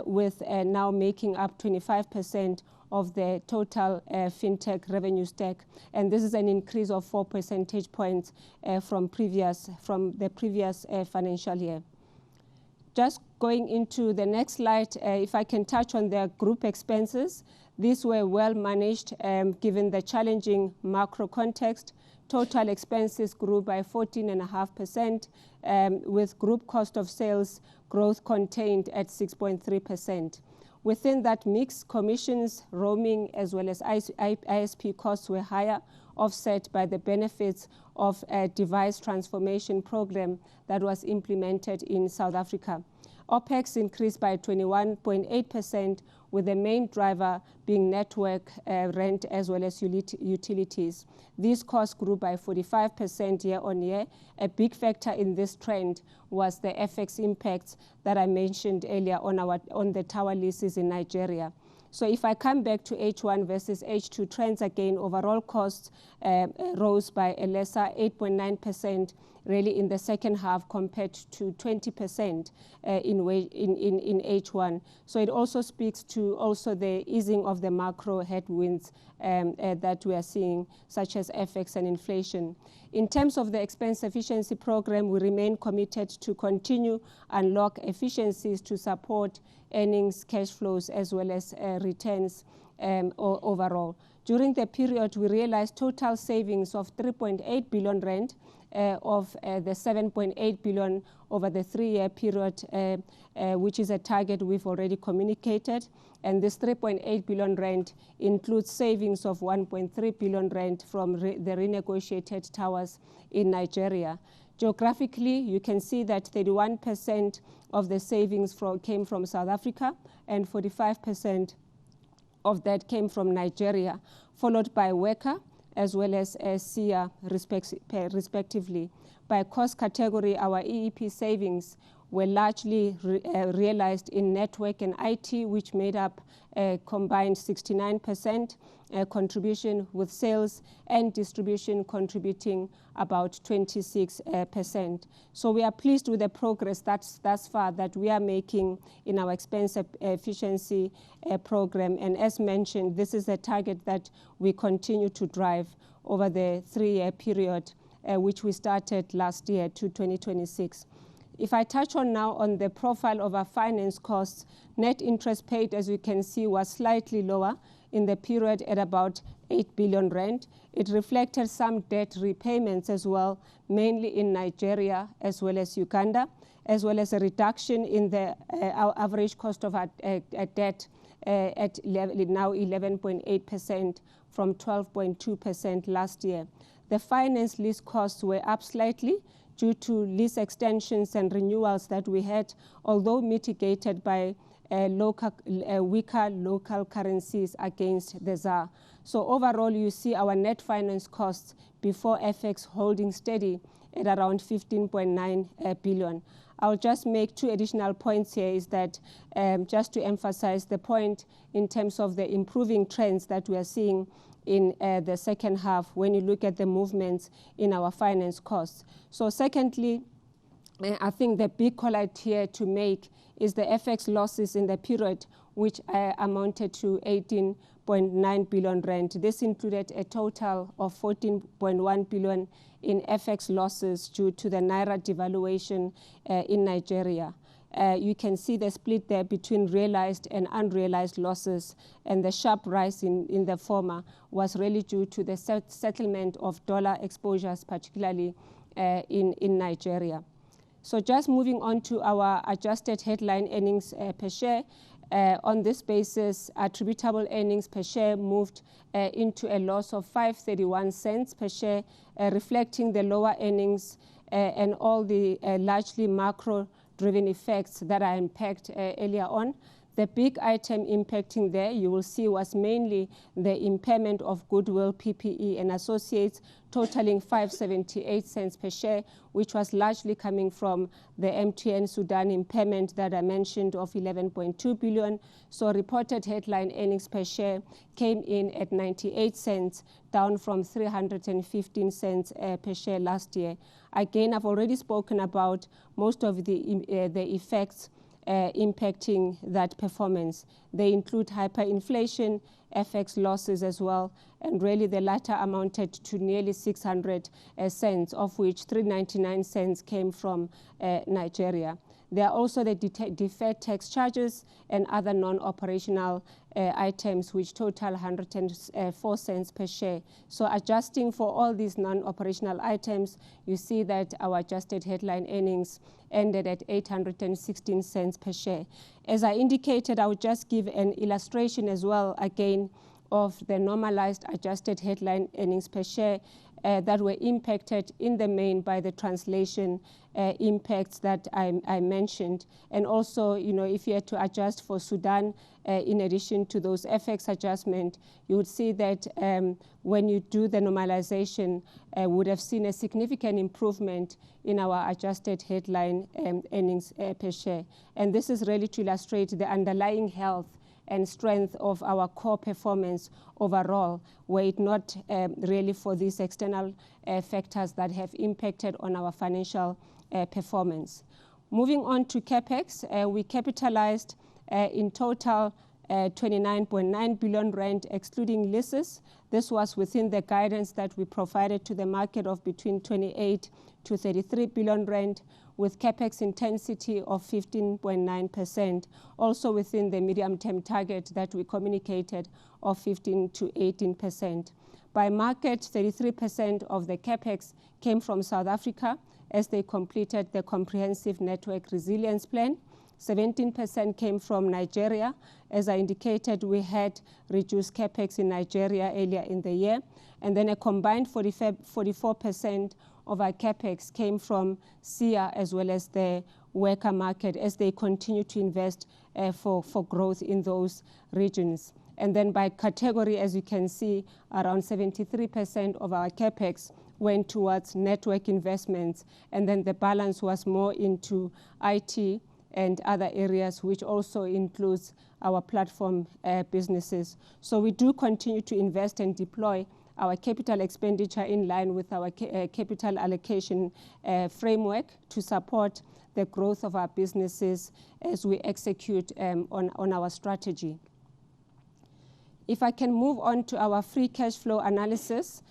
with now making up 25% of the total fintech revenue stack, and this is an increase of 4 percentage points from the previous financial year. Just going into the next slide, if I can touch on the group expenses, these were well managed given the challenging macro context. Total expenses grew by 14.5%, with group cost of sales growth contained at 6.3%. Within that mix, commissions, roaming, as well as ISP costs were higher, offset by the benefits of a device transformation program that was implemented in South Africa. OPEX increased by 21.8%, with the main driver being network rent as well as utilities. These costs grew by 45% year on year. A big factor in this trend was the FX impacts that I mentioned earlier on the tower leases in Nigeria. So if I come back to H1 versus H2 trends again, overall costs rose by a lesser 8.9%, really in the second half compared to 20% in H1. So it also speaks to also the easing of the macro headwinds that we are seeing, such as FX and inflation. In terms of the expense efficiency program, we remain committed to continue unlock efficiencies to support earnings, cash flows, as well as returns overall. During the period, we realized total savings of 3.8 billion rand of the 7.8 billion over the 3-year period, which is a target we've already communicated. And this 3.8 billion rand includes savings of 1.3 billion rand from the renegotiated towers in Nigeria. Geographically, you can see that 31% of the savings came from South Africa, and 45% of that came from Nigeria, followed by WECA as well as SIA respectively. By cost category, our EEP savings were largely realized in network and IT, which made up a combined 69% contribution, with sales and distribution contributing about 26%. So we are pleased with the progress thus far that we are making in our expense efficiency program. And as mentioned, this is a target that we continue to drive over the 3-year period, which we started last year to 2026. If I touch on now on the profile of our finance costs, net interest paid, as you can see, was slightly lower in the period at about 8 billion rand. It reflected some debt repayments as well, mainly in Nigeria as well as Uganda, as well as a reduction in the our average cost of our debt at now 11.8% from 12.2% last year. The finance lease costs were up slightly due to lease extensions and renewals that we had, although mitigated by weaker local currencies against the ZAR. So overall, you see our net finance costs before FX holding steady at around 15.9 billion. I'll just make 2 additional points here, is that just to emphasize the point in terms of the improving trends that we are seeing in the second half when you look at the movements in our finance costs. So secondly, I think the big call out here to make is the FX losses in the period, which amounted to 18.9 billion rand. This included a total of 14.1 billion in FX losses due to the Naira devaluation in Nigeria. You can see the split there between realized and unrealized losses, and the sharp rise in the former was really due to the settlement of dollar exposures, particularly in Nigeria. So just moving on to our adjusted headline earnings per share. On this basis, attributable earnings per share moved into a loss of 531 cents per share, reflecting the lower earnings and all the largely macro-driven effects that I unpacked earlier on. The big item impacting there, you will see, was mainly the impairment of goodwill, PPE, and associates, totaling 578 cents per share, which was largely coming from the MTN Sudan impairment that I mentioned of 11.2 billion. So reported headline earnings per share came in at 98 cents, down from 315 cents per share last year. Again, I've already spoken about most of the effects impacting that performance. They include hyperinflation, FX losses as well, and really the latter amounted to nearly 600 cents, of which 399 cents came from Nigeria. There are also the deferred tax charges and other non-operational items, which total 104 cents per share. So adjusting for all these non-operational items, you see that our adjusted headline earnings ended at 816 cents per share. As I indicated, I would just give an illustration as well, again, of the normalized adjusted headline earnings per share that were impacted in the main by the translation impacts that I mentioned. And also, you know, if you had to adjust for Sudan, in addition to those FX adjustment, you would see that when you do the normalization, would have seen a significant improvement in our adjusted headline earnings per share. And this is really to illustrate the underlying health and strength of our core performance overall, were it not really for these external factors that have impacted on our financial performance. Moving on to CapEx, we capitalized in total 29.9 billion rand, excluding leases. This was within the guidance that we provided to the market of between 28 to 33 billion rand, with CapEx intensity of 15.9%, also within the medium-term target that we communicated of 15 to 18%. By market, 33% of the CapEx came from South Africa as they completed the comprehensive network resilience plan. 17% came from Nigeria. As I indicated, we had reduced CapEx in Nigeria earlier in the year. And then a combined 44% of our capex came from SIA as well as the worker market as they continue to invest for growth in those regions. And then by category, as you can see, around 73% of our capex went towards network investments, and then the balance was more into IT and other areas, which also includes our platform businesses. So we do continue to invest and deploy our capital expenditure in line with our capital allocation framework to support the growth of our businesses as we execute on our strategy. If I can move on to our free cash flow analysis,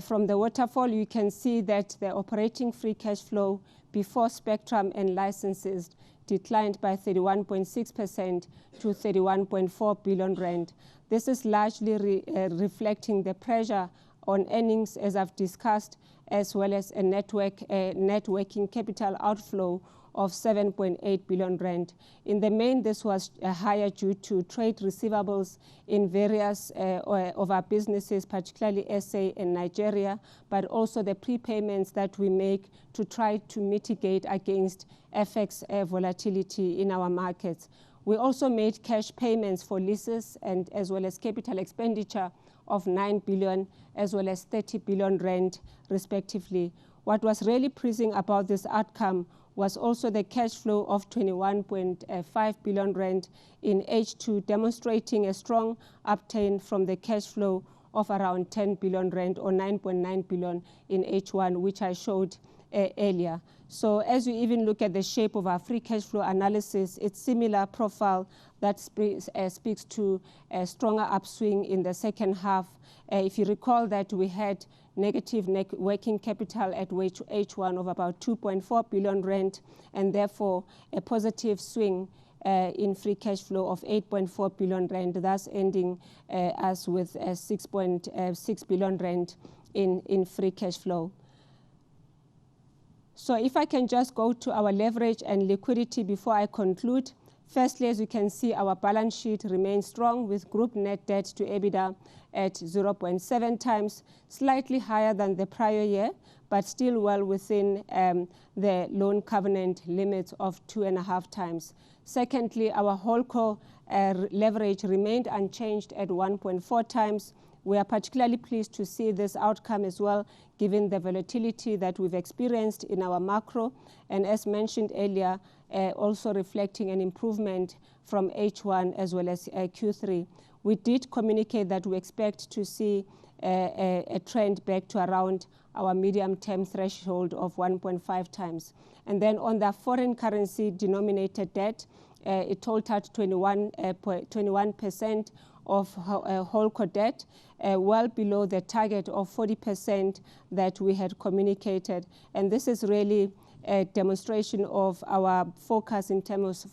from the waterfall, you can see that the operating free cash flow before spectrum and licenses declined by 31.6% to 31.4 billion rand. This is largely reflecting the pressure on earnings, as I've discussed, as well as a net working capital outflow of 7.8 billion rand. In the main, this was higher due to trade receivables in various of our businesses, particularly SA and Nigeria, but also the prepayments that we make to try to mitigate against FX volatility in our markets. We also made cash payments for leases and as well as capital expenditure of 9 billion as well as 30 billion rand respectively. What was really pleasing about this outcome was also the cash flow of 21.5 billion rand in H2, demonstrating a strong upturn from the cash flow of around 10 billion rand or 9.9 billion in H1, which I showed earlier. So as you even look at the shape of our free cash flow analysis, it's similar profile that speaks to a stronger upswing in the second half. If you recall that we had negative working capital at H1 of about 2.4 billion rand, and therefore a positive swing in free cash flow of 8.4 billion rand, thus ending us with 6.6 billion rand in free cash flow. So if I can just go to our leverage and liquidity before I conclude. Firstly, as you can see, our balance sheet remains strong with group net debt to EBITDA at 0.7 times, slightly higher than the prior year, but still well within the loan covenant limits of 2.5 times. Secondly, our holdco leverage remained unchanged at 1.4 times. We are particularly pleased to see this outcome as well, given the volatility that we've experienced in our macro, and as mentioned earlier, also reflecting an improvement from H1 as well as Q3. We did communicate that we expect to see a trend back to around our medium-term threshold of 1.5 times. And then on the foreign currency denominated debt, it totaled 21% of holdco debt, well below the target of 40% that we had communicated. And this is really a demonstration of our focus in terms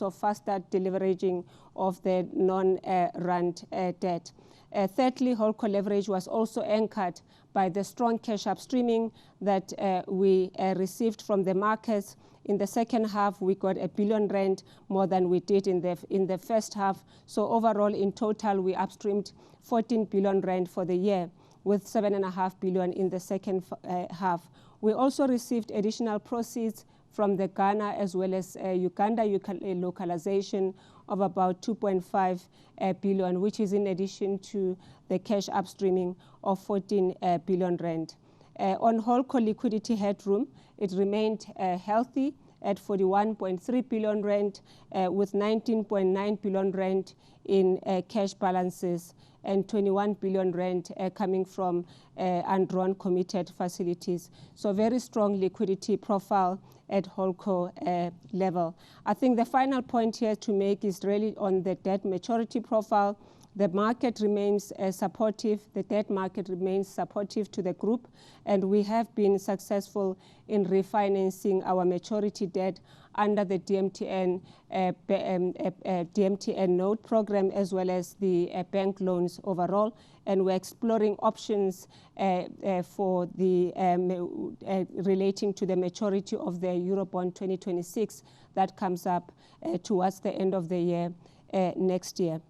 of faster deleveraging of the non-rand debt. Thirdly, holdco leverage was also anchored by the strong cash upstreaming that we received from the markets. In the second half, we got 1 billion rand more than we did in the first half. So overall, in total, we upstreamed 14 billion rand for the year, with 7.5 billion in the second half. We also received additional proceeds from the Ghana as well as Uganda localization of about 2.5 billion, which is in addition to the cash upstreaming of 14 billion rand. On holdco liquidity headroom, it remained healthy at 41.3 billion rand, with 19.9 billion rand in cash balances and 21 billion rand coming from undrawn committed facilities. So very strong liquidity profile at holdco level. I think the final point here to make is really on the debt maturity profile. The market remains supportive, the debt market remains supportive to the group, and we have been successful in refinancing our maturity debt under the DMTN note program as well as the bank loans overall. And we're exploring options for the relating to the maturity of the Eurobond 2026 that comes up towards the end of the year next year.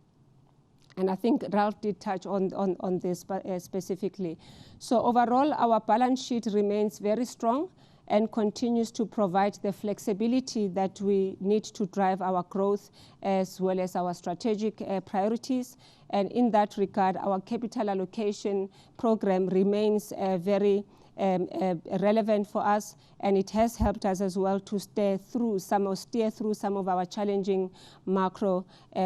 And I think Ralph did touch on this specifically. So overall, our balance sheet remains very strong and continues to provide the flexibility that we need to drive our growth as well as our strategic priorities. And in that regard, our capital allocation program remains very relevant for us, and it has helped us as well to steer through some of our challenging macro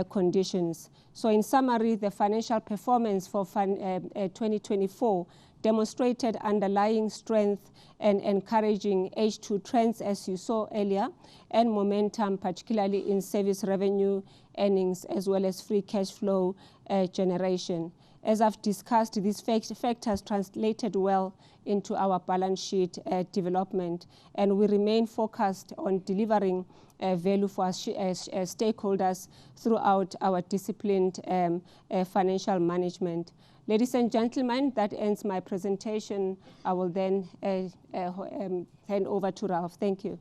conditions. So in summary, the financial performance for 2024 demonstrated underlying strength and encouraging H2 trends, as you saw earlier, and momentum, particularly in service revenue, earnings, as well as free cash flow generation. As I've discussed, these factors translated well into our balance sheet development, and we remain focused on delivering value for our stakeholders throughout our disciplined financial management. Ladies and gentlemen, that ends my presentation. I will then hand over to Ralph. Thank you.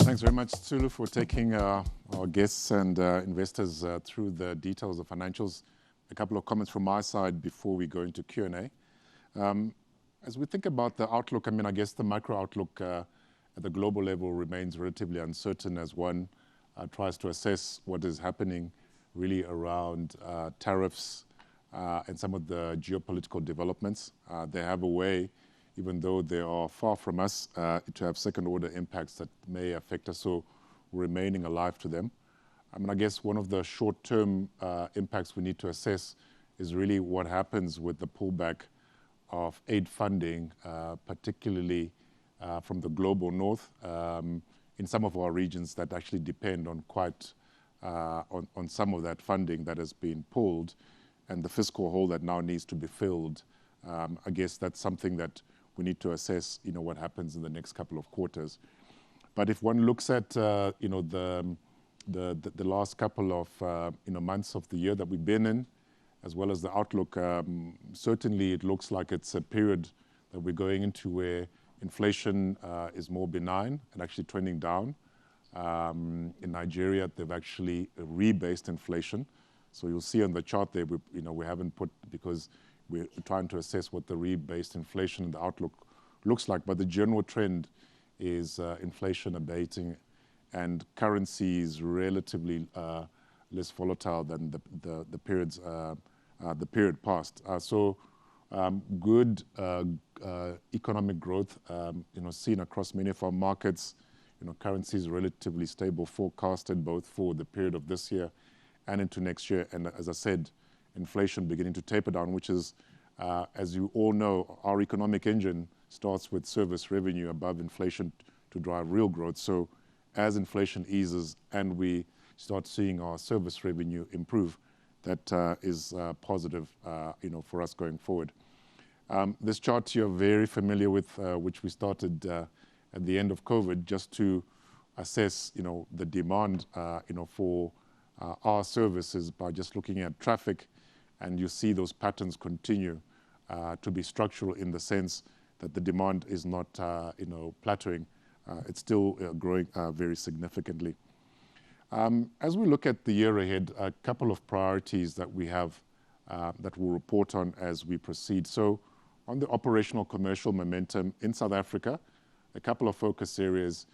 Thanks very much, Tulu, for taking our guests and investors through the details of financials. A couple of comments from my side before we go into Q&A. As we think about the outlook, I guess the macro outlook at the global level remains relatively uncertain as one tries to assess what is happening really around tariffs and some of the geopolitical developments. They have a way, even though they are far from us, to have second-order impacts that may affect us, so remaining alive to them. I guess one of the short-term impacts we need to assess is really what happens with the pullback of aid funding, particularly from the global north, in some of our regions that actually depend on on some of that funding that has been pulled, and the fiscal hole that now needs to be filled. I guess that's something that we need to assess, what happens in the next couple of quarters. But if one looks at, the last couple of, months of the year that we've been in, as well as the outlook, certainly it looks like it's a period that we're going into where inflation is more benign and actually trending down. In Nigeria, they've actually rebased inflation. So you'll see on the chart there, we haven't put, because we're trying to assess what the rebased inflation and the outlook looks like. But the general trend is inflation abating and currencies relatively less volatile than the period past. So good economic growth, seen across many of our markets. Currencies relatively stable, forecasted both for the period of this year and into next year. And as I said, inflation beginning to taper down, which is, as you all know, our economic engine starts with service revenue above inflation to drive real growth. So as inflation eases and we start seeing our service revenue improve, that is positive, for us going forward. This chart you're very familiar with, which we started at the end of COVID, just to assess, the demand, for our services by just looking at traffic, and you see those patterns continue to be structural in the sense that the demand is not, plateauing. It's still growing very significantly. As we look at the year ahead, a couple of priorities that we have that we'll report on as we proceed. So on the operational commercial momentum in South Africa, a couple of focus areas.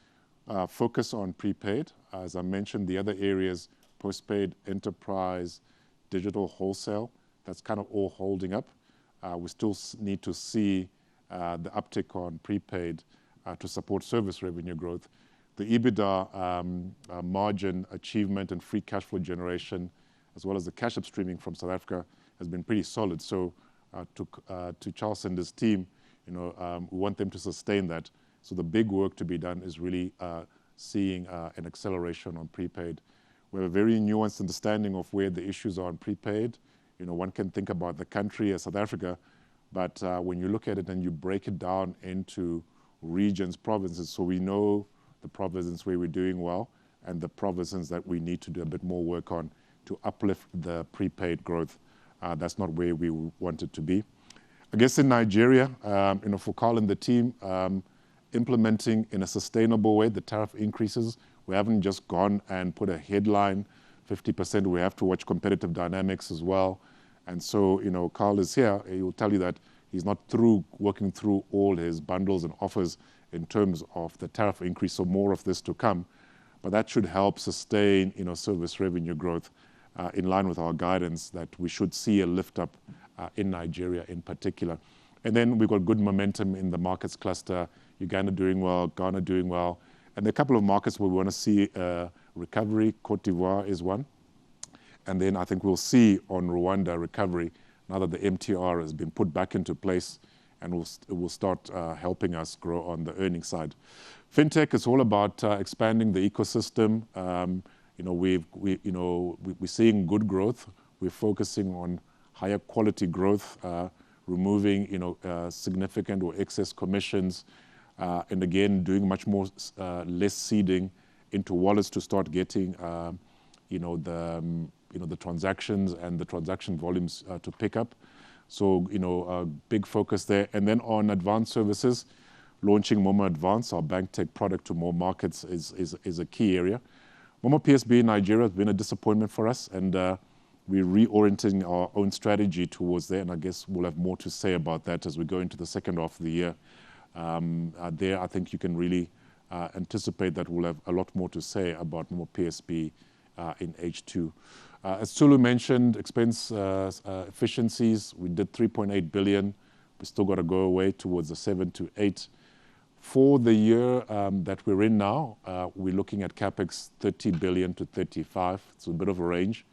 Focus on prepaid. As I mentioned, the other areas, postpaid, enterprise, digital, wholesale, that's kind of all holding up. We still need to see the uptick on prepaid to support service revenue growth. The EBITDA margin achievement and free cash flow generation, as well as the cash upstreaming from South Africa, has been pretty solid. So to Charles and his team, we want them to sustain that. So the big work to be done is really seeing an acceleration on prepaid. We have a very nuanced understanding of where the issues are on prepaid. One can think about the country as South Africa, but when you look at it and you break it down into regions, provinces, so we know the provinces where we're doing well and the provinces that we need to do a bit more work on to uplift the prepaid growth. That's not where we want it to be. I guess in Nigeria, for Carl and the team, implementing in a sustainable way the tariff increases. We haven't just gone and put a headline 50%. We have to watch competitive dynamics as well. And so, Carl is here. He will tell you that he's not working through all his bundles and offers in terms of the tariff increase, so more of this to come. But that should help sustain, service revenue growth in line with our guidance that we should see a lift up in Nigeria in particular. And then we've got good momentum in the markets cluster, Uganda doing well, Ghana doing well. And there are a couple of markets where we want to see recovery. Cote d'Ivoire is one. And then I think we'll see on Rwanda recovery now that the MTR has been put back into place, and it will start helping us grow on the earnings side. Fintech is all about expanding the ecosystem. We're seeing good growth. We're focusing on higher quality growth, removing significant or excess commissions, and again doing much more less seeding into wallets to start getting the transactions and the transaction volumes to pick up. So a big focus there. And then on advanced services, launching Momo Advance, our bank tech product, to more markets is a key area. Momo PSB in Nigeria has been a disappointment for us, and we're reorienting our own strategy towards there, and I guess we'll have more to say about that as we go into the second half of the year. There, I think you can really anticipate that we'll have a lot more to say about Momo PSB in H2. As Tsulu mentioned, expense efficiencies, we did 3.8 billion. We still got to go away towards the 7 to 8. For the year that we're in now, we're looking at CapEx 30 billion to 35. It's a bit of a range.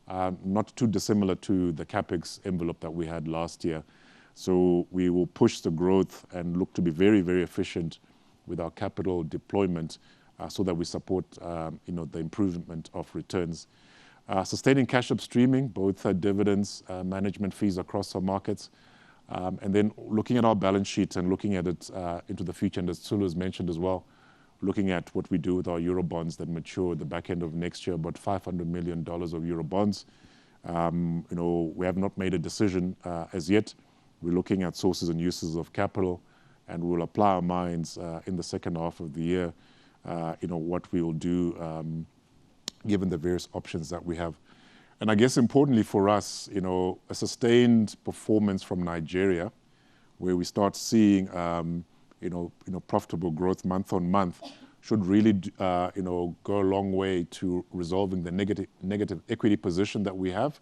Not too dissimilar to the CapEx envelope that we had last year. So we will push the growth and look to be very, very efficient with our capital deployment so that we support the improvement of returns. Sustaining cash upstreaming, both dividends, management fees across our markets, and then looking at our balance sheet and looking at it into the future. And as Tsulu has mentioned as well, looking at what we do with our Euro bonds that mature at the back end of next year, about $500 million of Euro bonds. We have not made a decision as yet. We're looking at sources and uses of capital, and we'll apply our minds in the second half of the year, what we will do given the various options that we have. And I guess importantly for us, a sustained performance from Nigeria, where we start seeing, profitable growth month on month, should really, go a long way to resolving the negative equity position that we have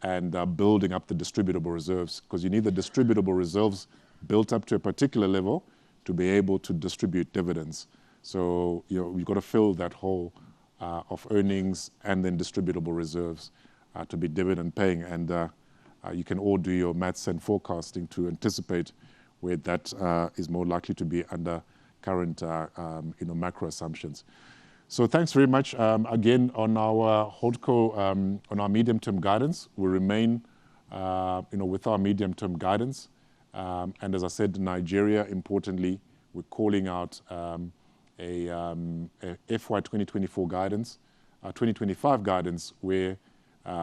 and building up the distributable reserves, because you need the distributable reserves built up to a particular level to be able to distribute dividends. So, you've got to fill that hole of earnings and then distributable reserves to be dividend paying. And you can all do your maths and forecasting to anticipate where that is more likely to be under current macro assumptions. So thanks very much. Again, on our HoldCo, on our medium-term guidance, we remain with our medium-term guidance. And as I said, Nigeria, importantly, we're calling out a FY 2024 guidance, 2025 guidance, where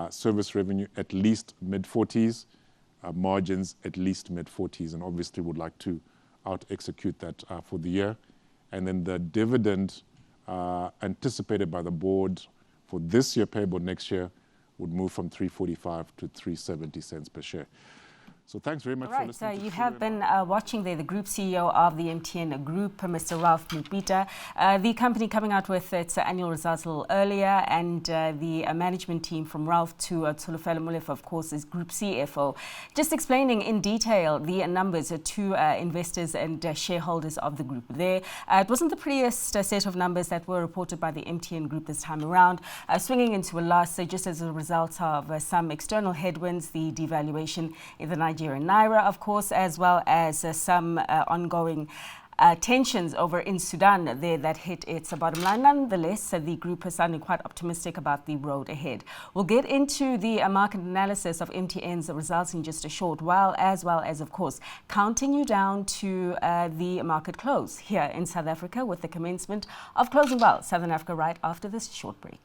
service revenue at least mid-40s, margins at least mid-40s, and obviously would like to out-execute that for the year. And then the dividend anticipated by the board for this year, payable next year, would move from 3.45 to 3.70 cents per share. So thanks very much for listening. So you have been watching the Group CEO of the MTN Group, Mr. Ralph Mupita. The company coming out with its annual results a little earlier, and the management team from Ralph to Tsholofelo Molefe, of course, is Group CFO, just explaining in detail the numbers to investors and shareholders of the group there. It wasn't the prettiest set of numbers that were reported by the MTN Group this time around, swinging into a loss just as a result of some external headwinds, the devaluation in the Nigerian Naira, of course, as well as some ongoing tensions over in Sudan there that hit its bottom line. Nonetheless, the group is sounding quite optimistic about the road ahead. We'll get into the market analysis of MTN's results in just a short while, as well as, of course, counting you down to the market close here in South Africa with the commencement of Closing Well Southern Africa right after this short break.